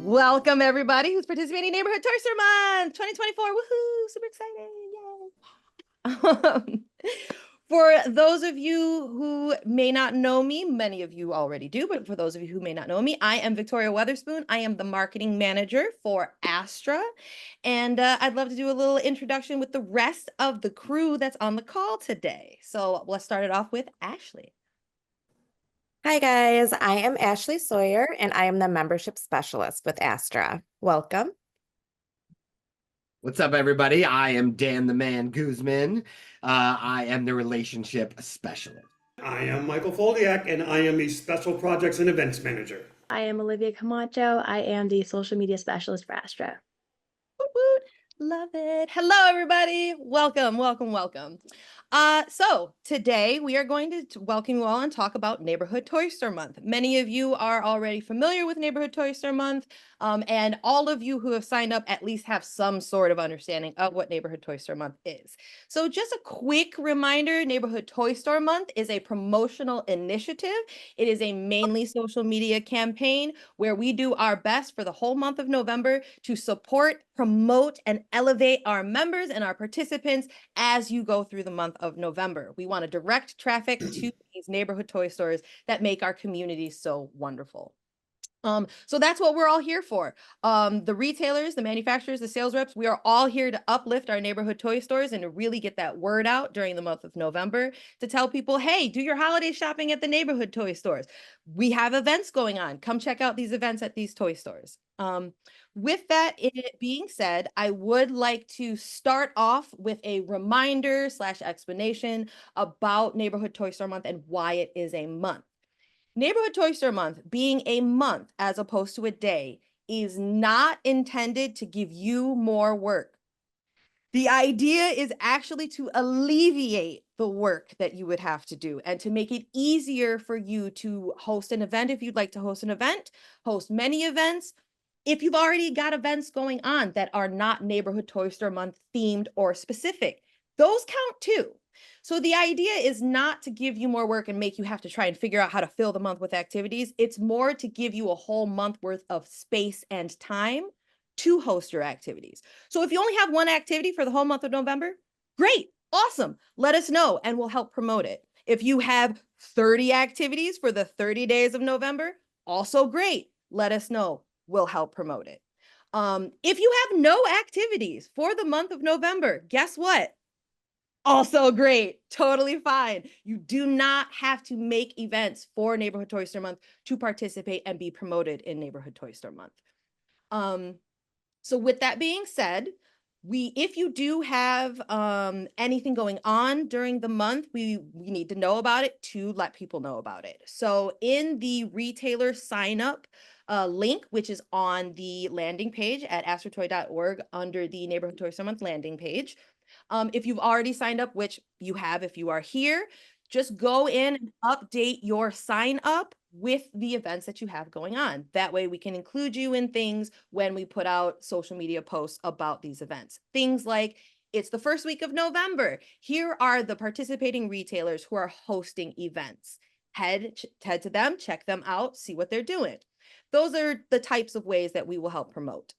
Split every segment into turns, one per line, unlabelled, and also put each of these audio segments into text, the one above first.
Welcome everybody who's participating in Neighborhood Toaster Month 2024. Woohoo! Super excited. Yay. For those of you who may not know me, many of you already do, but for those of you who may not know me, I am Victoria Weatherspoon. I am the marketing manager for Astra, and I'd love to do a little introduction with the rest of the crew that's on the call today. So let's start it off with Ashley.
Hi guys, I am Ashley Sawyer and I am the membership specialist with Astra. Welcome.
What's up, everybody? I am Dan the Man Guzman. I am the relationship specialist.
I am Michael Foldiak, and I am the Special Projects and Events Manager.
I am Olivia Camacho. I am the social media specialist for Astra.
Woot woot. Love it. Hello, everybody. Welcome, welcome, welcome. So today we are going to welcome you all and talk about Neighborhood Toaster Month. Many of you are already familiar with Neighborhood Toaster Month, and all of you who have signed up at least have some sort of understanding of what Neighborhood Toaster Month is. So just a quick reminder, Neighborhood Toy Store Month is a promotional initiative. It is a mainly social media campaign where we do our best for the whole month of November to support, promote, and elevate our members and our participants as you go through the month of November. We want to direct traffic to these neighborhood toy stores that make our community so wonderful. So that's what we're all here for. The retailers, the manufacturers, the sales reps, we are all here to uplift our neighborhood toy stores and to really get that word out during the month of November to tell people, hey, do your holiday shopping at the neighborhood toy stores. We have events going on. Come check out these events at these toy stores. With that it being said, I would like to start off with a reminder / explanation about Neighborhood Toy Store Month and why it is a month. Neighborhood Toy Store Month being a month as opposed to a day is not intended to give you more work. The idea is actually to alleviate the work that you would have to do and to make it easier for you to host an event if you'd like to host an event, host many events. If you've already got events going on that are not Neighborhood Toy Store Month themed or specific, those count too. So the idea is not to give you more work and make you have to try and figure out how to fill the month with activities. It's more to give you a whole month worth of space and time to host your activities. So if you only have one activity for the whole month of November, great, awesome. Let us know and we'll help promote it. If you have 30 activities for the 30 days of November, also great. Let us know. We'll help promote it. If you have no activities for the month of November, guess what? Also great, totally fine. You do not have to make events for Neighborhood Toy Store Month to participate and be promoted in Neighborhood Toy Store Month. So with that being said, if you do have anything going on during the month, we need to know about it to let people know about it. So in the retailer sign up link, which is on the landing page at astratoy.org under the Neighborhood Toy Store Month landing page, if you've already signed up, which you have if you are here, just go in and update your sign up with the events that you have going on. That way we can include you in things when we put out social media posts about these events. Things like, it's the first week of November. Here are the participating retailers who are hosting events. Head to them, check them out, see what they're doing. Those are the types of ways that we will help promote.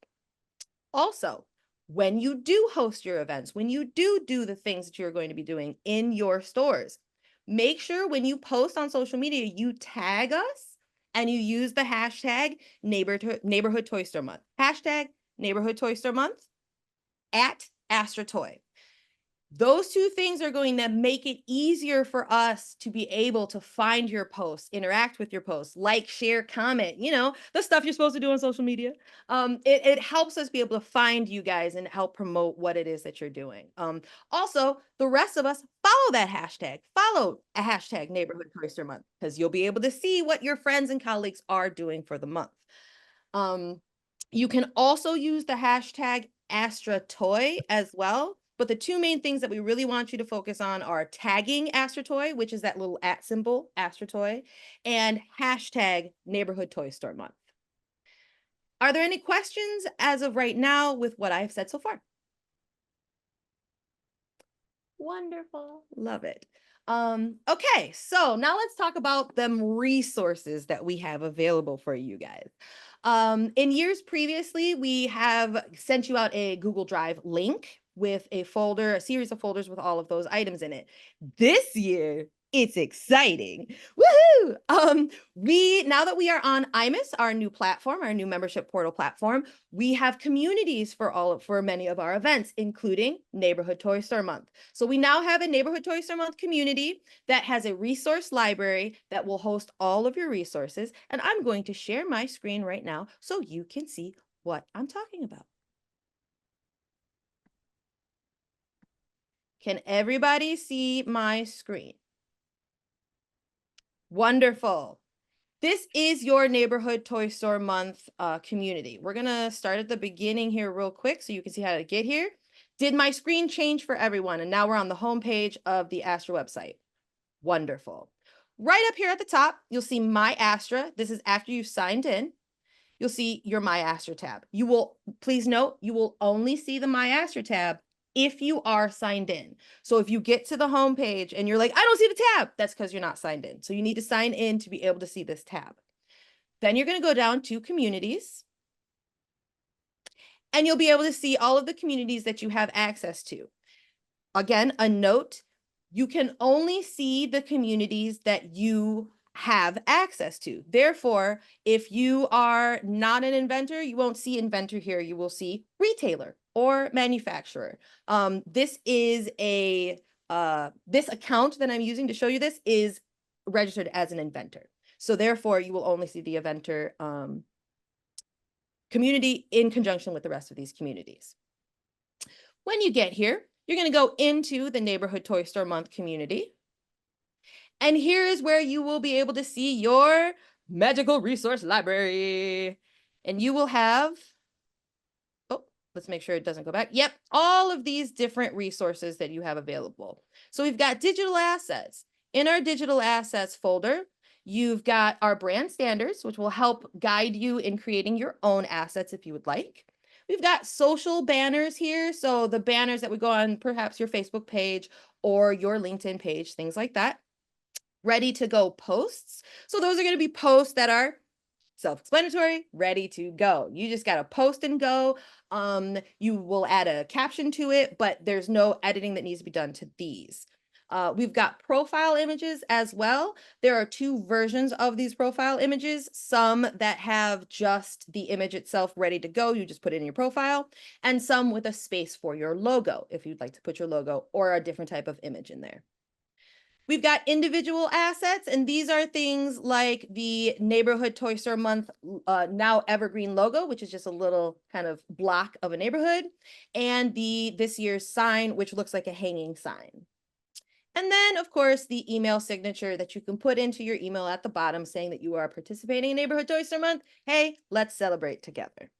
Also, when you do host your events, when you do the things that you're going to be doing in your stores, make sure when you post on social media, you tag us and you use the hashtag Neighborhood Toy Store Month. Hashtag Neighborhood Toy Store Month at AstraToy. Those two things are going to make it easier for us to be able to find your posts, interact with your posts, like, share, comment, the stuff you're supposed to do on social media. It helps us be able to find you guys and help promote what it is that you're doing. Also, the rest of us follow that hashtag. Follow a hashtag Neighborhood Toy Store Month because you'll be able to see what your friends and colleagues are doing for the month. You can also use the hashtag AstraToy as well. But the two main things that we really want you to focus on are tagging AstraToy, which is that little @ symbol, AstraToy, and hashtag Neighborhood Toy Store Month. Are there any questions as of right now with what I've said so far? Wonderful. Love it. Okay, so now let's talk about them resources that we have available for you guys. In years previously, we have sent you out a Google Drive link with a folder, a series of folders with all of those items in it. This year, it's exciting. Woohoo! Now that we are on IMIS, our new platform, our new membership portal platform, we have communities for many of our events, including Neighborhood Toy Store Month. So we now have a Neighborhood Toy Store Month community that has a resource library that will host all of your resources. And I'm going to share my screen right now so you can see what I'm talking about. Can everybody see my screen? Wonderful. This is your Neighborhood Toy Store Month community. We're gonna start at the beginning here real quick so you can see how to get here. Did my screen change for everyone? And now we're on the home page of the Astra website. Wonderful. Right up here at the top, you'll see My Astra. This is after you've signed in. You'll see your My Astra tab. Please note, you will only see the My Astra tab if you are signed in. So if you get to the home page and you're like, I don't see the tab, that's because you're not signed in. So you need to sign in to be able to see this tab. Then you're going to go down to communities. And you'll be able to see all of the communities that you have access to. Again, a note, you can only see the communities that you have access to. Therefore, if you are not an inventor, you won't see inventor here. You will see retailer or manufacturer. This account that I'm using to show you this is registered as an inventor. So therefore, you will only see the inventor community in conjunction with the rest of these communities. When you get here, you're going to go into the Neighborhood Toy Store Month community. And here is where you will be able to see your magical resource library. And you will have, oh, let's make sure it doesn't go back. Yep, all of these different resources that you have available. So we've got digital assets. In our digital assets folder, you've got our brand standards, which will help guide you in creating your own assets if you would like. We've got social banners here. So the banners that would go on perhaps your Facebook page or your LinkedIn page, things like that. Ready to go posts. So those are going to be posts that are self-explanatory, ready to go. You just got to post and go. You will add a caption to it, but there's no editing that needs to be done to these. We've got profile images as well. There are two versions of these profile images, some that have just the image itself ready to go. You just put it in your profile, and some with a space for your logo if you'd like to put your logo or a different type of image in there. We've got individual assets, and these are things like the Neighborhood Toy Store Month now evergreen logo, which is just a little kind of block of a neighborhood, and this year's sign, which looks like a hanging sign. And then, of course, the email signature that you can put into your email at the bottom saying that you are participating in Neighborhood Toy Store Month. Hey, let's celebrate together.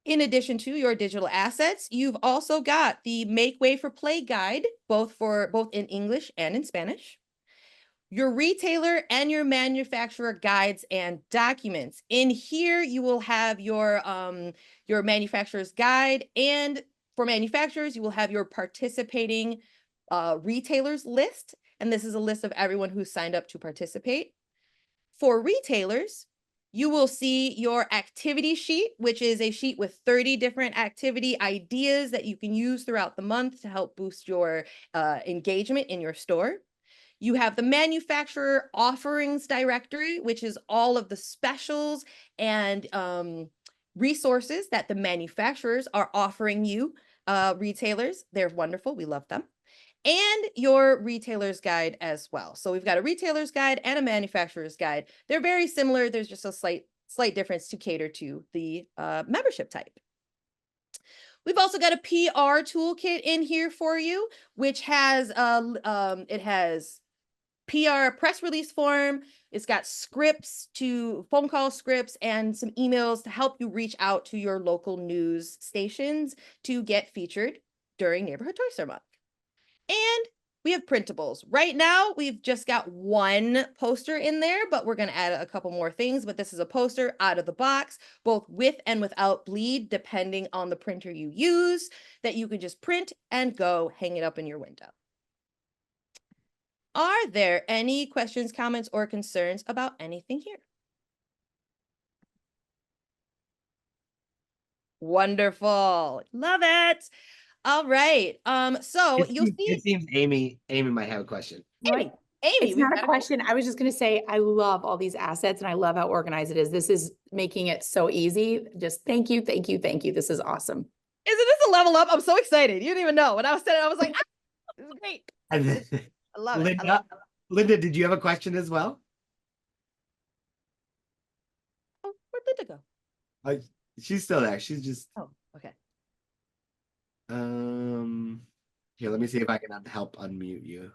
In addition to your digital assets, you've also got the Make Way for Play guide, both in English and in Spanish. Your retailer and your manufacturer guides and documents. In here, you will have your manufacturer's guide, and for manufacturers, you will have your participating retailers list. And this is a list of everyone who signed up to participate. For retailers, you will see your activity sheet, which is a sheet with 30 different activity ideas that you can use throughout the month to help boost your engagement in your store. You have the manufacturer offerings directory, which is all of the specials and resources that the manufacturers are offering you, retailers. They're wonderful. We love them. And your retailer's guide as well. So we've got a retailer's guide and a manufacturer's guide. They're very similar. There's just a slight difference to cater to the membership type. We've also got a PR toolkit in here for you, which has it has PR press release form. It's got phone call scripts and some emails to help you reach out to your local news stations to get featured during Neighborhood Toy Store Month. And we have printables. Right now, we've just got one poster in there, but we're going to add a couple more things. But this is a poster out of the box, both with and without bleed, depending on the printer you use, that you can just print and go hang it up in your window. Are there any questions, comments, or concerns about anything here? Wonderful. Love it. All right. So you'll see
It seems Amy might have a question.
Amy. Amy,
It's
we've
not a
got
question. I was just going to say, I love all these assets and I love how organized it is. This is making it so easy. Just thank you, thank you, thank you. This is awesome.
Isn't this a level up? I'm so excited. You didn't even know. When I was saying it, I was like, ah, this is great.
And then,
I love it. I love
Linda, did you have a question as well?
Oh, where'd Linda go?
She's still there. She's just
Oh, okay.
here, let me see if I can help unmute you.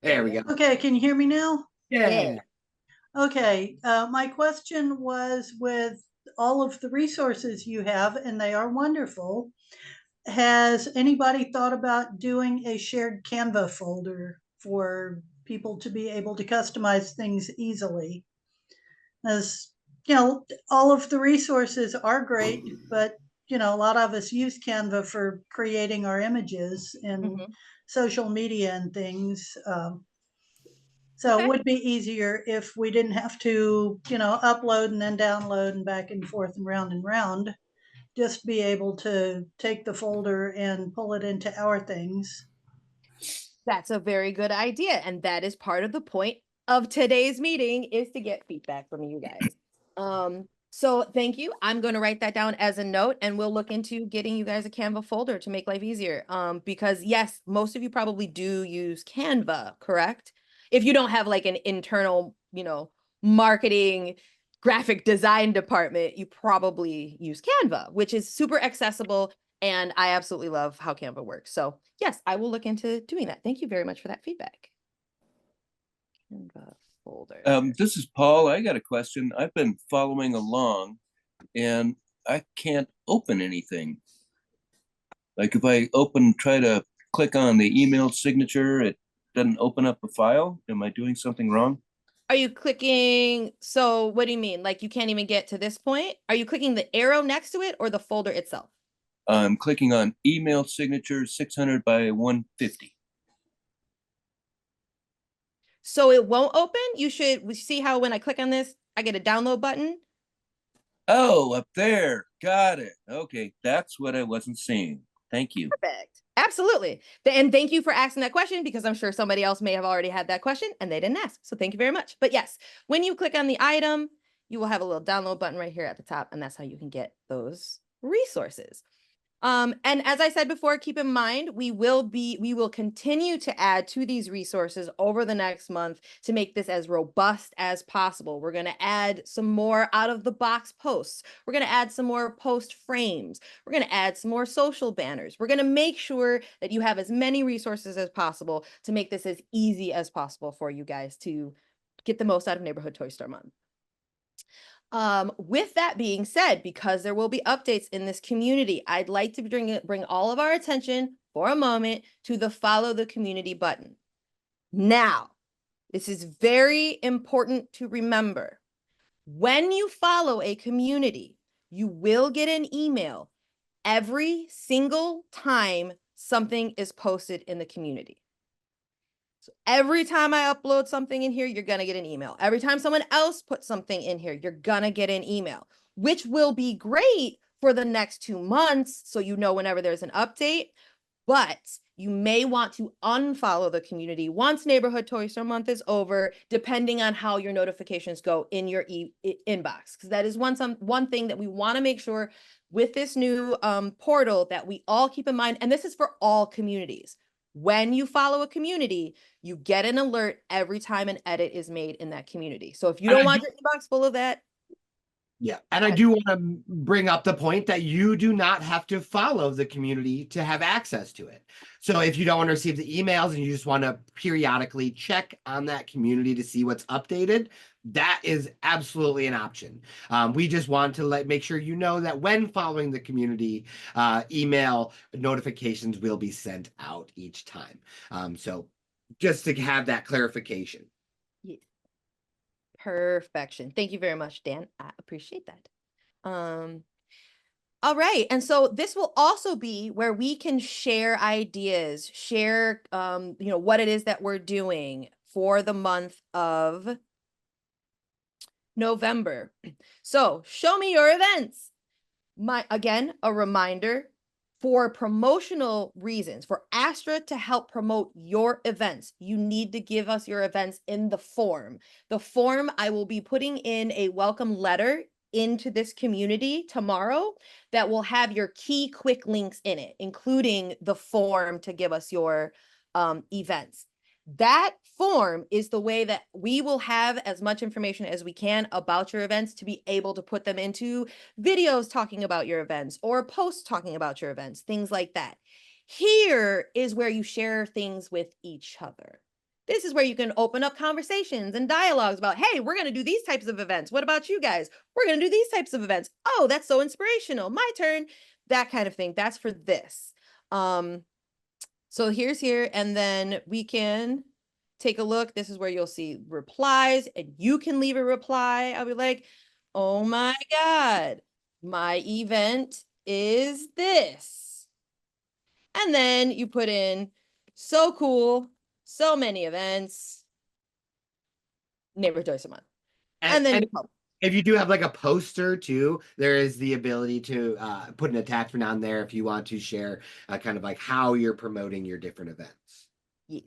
There we go.
Okay, can you hear me now?
Yeah.
Okay, my question was with all of the resources you have, and they are wonderful, has anybody thought about doing a shared Canva folder for people to be able to customize things easily? As you know, all of the resources are great, but a lot of us use Canva for creating our images and social media and things. So
Okay.
it would be easier if we didn't have to, upload and then download and back and forth and round and round. Just be able to take the folder and pull it into our things.
That's a very good idea. And that is part of the point of today's meeting is to get feedback from you guys. So thank you. I'm going to write that down as a note and we'll look into getting you guys a Canva folder to make life easier. Because yes, most of you probably do use Canva, correct? If you don't have like an internal, marketing graphic design department, you probably use Canva, which is super accessible. And I absolutely love how Canva works. So yes, I will look into doing that. Thank you very much for that feedback. Canva folder.
This is Paul. I got a question. I've been following along and I can't open anything. Like if I try to click on the email signature, it doesn't open up a file. Am I doing something wrong?
Are you clicking? So what do you mean? Like you can't even get to this point? Are you clicking the arrow next to it or the folder itself?
I'm clicking on email signature 600 by 150.
So it won't open? You should see how when I click on this, I get a download button.
Oh, up there. Got it. Okay, that's what I wasn't seeing. Thank you.
Perfect. Absolutely. And thank you for asking that question because I'm sure somebody else may have already had that question and they didn't ask. So thank you very much. But yes, when you click on the item, you will have a little download button right here at the top, and that's how you can get those resources. And as I said before, keep in mind, we will continue to add to these resources over the next month to make this as robust as possible. We're going to add some more out of the box posts. We're going to add some more post frames. We're going to add some more social banners. We're going to make sure that you have as many resources as possible to make this as easy as possible for you guys to get the most out of Neighborhood Toy Store Month. With that being said, because there will be updates in this community, I'd like to bring all of our attention for a moment to the follow the community button. Now, this is very important to remember. When you follow a community, you will get an email every single time something is posted in the community. So every time I upload something in here, you're going to get an email. Every time someone else puts something in here, you're going to get an email, which will be great for the next 2 months. So you know whenever there's an update, but you may want to unfollow the community once Neighborhood Toy Store Month is over, depending on how your notifications go in your inbox. Because that is one thing that we want to make sure with this new portal that we all keep in mind. And this is for all communities. When you follow a community, you get an alert every time an edit is made in that community. So if you don't want your inbox full of that.
Yeah. And I do want to bring up the point that you do not have to follow the community to have access to it. So if you don't want to receive the emails and you just want to periodically check on that community to see what's updated, that is absolutely an option. We just want to make sure you know that when following the community, email notifications will be sent out each time. So just to have that clarification.
Yeah. Perfection. Thank you very much, Dan. I appreciate that. All right. And so this will also be where we can share ideas, share what it is that we're doing for the month of November. So show me your events. Again, a reminder, for promotional reasons, for Astra to help promote your events, you need to give us your events in the form. The form, I will be putting in a welcome letter into this community tomorrow that will have your key quick links in it, including the form to give us your events. That form is the way that we will have as much information as we can about your events to be able to put them into videos talking about your events or posts talking about your events, things like that. Here is where you share things with each other. This is where you can open up conversations and dialogues about, hey, we're going to do these types of events. What about you guys? We're going to do these types of events. Oh, that's so inspirational. My turn. That kind of thing. That's for this. So here's here, and then we can take a look. This is where you'll see replies, and you can leave a reply. I'll be like, oh my God, my event is this. And then you put in, so cool, so many events, Neighborhood Toy Month. And then you publish.
If you do have like a poster too, there is the ability to put an attachment on there if you want to share kind of like how you're promoting your different events.
Yes.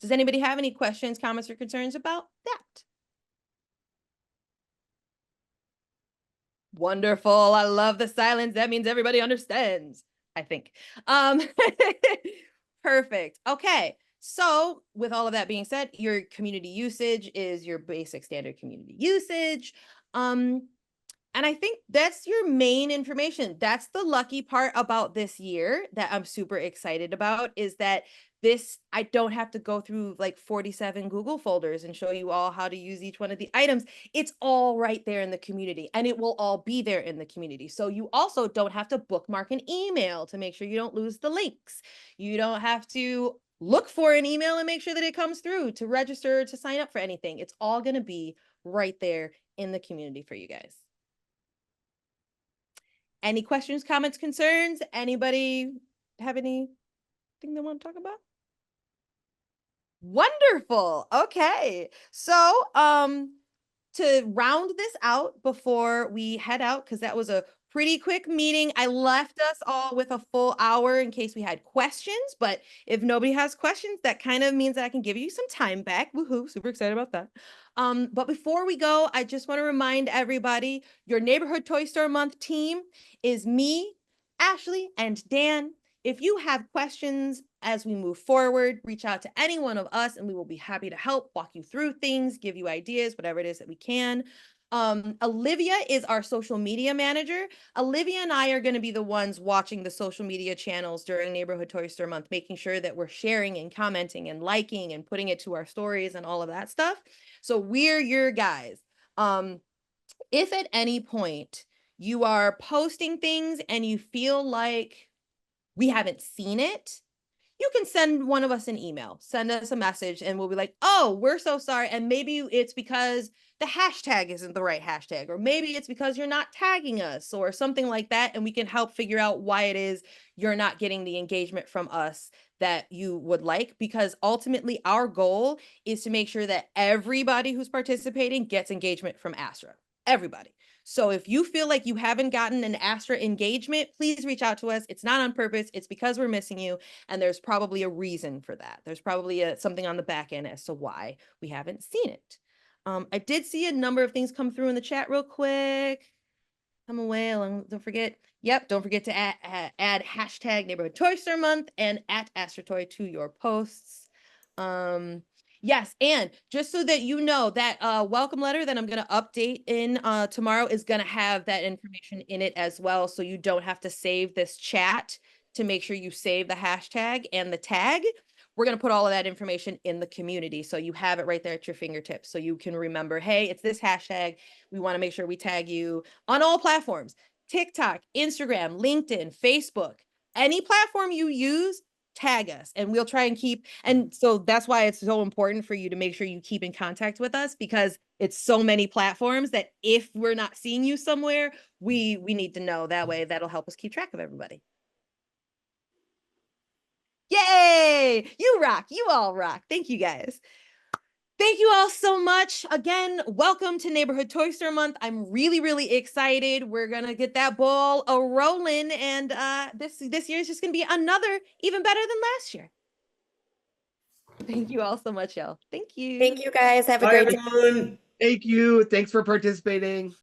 Does anybody have any questions, comments, or concerns about that? Wonderful. I love the silence. That means everybody understands, I think. Perfect. Okay. So with all of that being said, your community usage is your basic standard community usage. And I think that's your main information. That's the lucky part about this year that I'm super excited about, is that I don't have to go through like 47 Google folders and show you all how to use each one of the items. It's all right there in the community, and it will all be there in the community. So you also don't have to bookmark an email to make sure you don't lose the links. You don't have to look for an email and make sure that it comes through to register, to sign up for anything. It's all going to be right there in the community for you guys. Any questions, comments, concerns? Anybody have anything they want to talk about? Wonderful. Okay. So, to round this out before we head out, because that was a pretty quick meeting. I left us all with a full hour in case we had questions, but if nobody has questions, that kind of means that I can give you some time back. Woohoo, super excited about that. But before we go, I just want to remind everybody, your Neighborhood Toy Store Month team is me, Ashley, and Dan. If you have questions as we move forward, reach out to any one of us and we will be happy to help, walk you through things, give you ideas, whatever it is that we can. Olivia is our social media manager. Olivia and I are going to be the ones watching the social media channels during Neighborhood Toy Store Month, making sure that we're sharing and commenting and liking and putting it to our stories and all of that stuff. So we're your guys. If at any point you are posting things and you feel like we haven't seen it, you can send one of us an email, send us a message, and we'll be like, oh, we're so sorry. And maybe it's because the hashtag isn't the right hashtag, or maybe it's because you're not tagging us or something like that. And we can help figure out why it is you're not getting the engagement from us that you would like, because ultimately our goal is to make sure that everybody who's participating gets engagement from Astra, everybody. So if you feel like you haven't gotten an Astra engagement, please reach out to us. It's not on purpose. It's because we're missing you. And there's probably a reason for that. There's probably something on the back end as to why we haven't seen it. I did see a number of things come through in the chat real quick. Come away along. Don't forget. Yep. Don't forget to add hashtag Neighborhood Toy Store Month and @AstraToy to your posts. Yes, and just so that you know, that welcome letter that I'm going to update in tomorrow is going to have that information in it as well. So you don't have to save this chat to make sure you save the hashtag and the tag. We're going to put all of that information in the community. So you have it right there at your fingertips. So you can remember, hey, it's this hashtag. We want to make sure we tag you on all platforms: TikTok, Instagram, LinkedIn, Facebook, any platform you use. tag us, and we'll try and keep. And so that's why it's so important for you to make sure you keep in contact with us, because it's so many platforms that if we're not seeing you somewhere, we need to know. That way, that'll help us keep track of everybody. Yay! You rock. You all rock. Thank you guys. Thank you all so much. Again, welcome to Neighborhood Toy Store Month. I'm really, really excited. We're gonna get that ball rolling, and this year is just gonna be another even better than last year. Thank you all so much, y'all. Thank you.
Thank you guys. Have a
Bye,
great day.
everyone.
Thank you. Thanks for participating.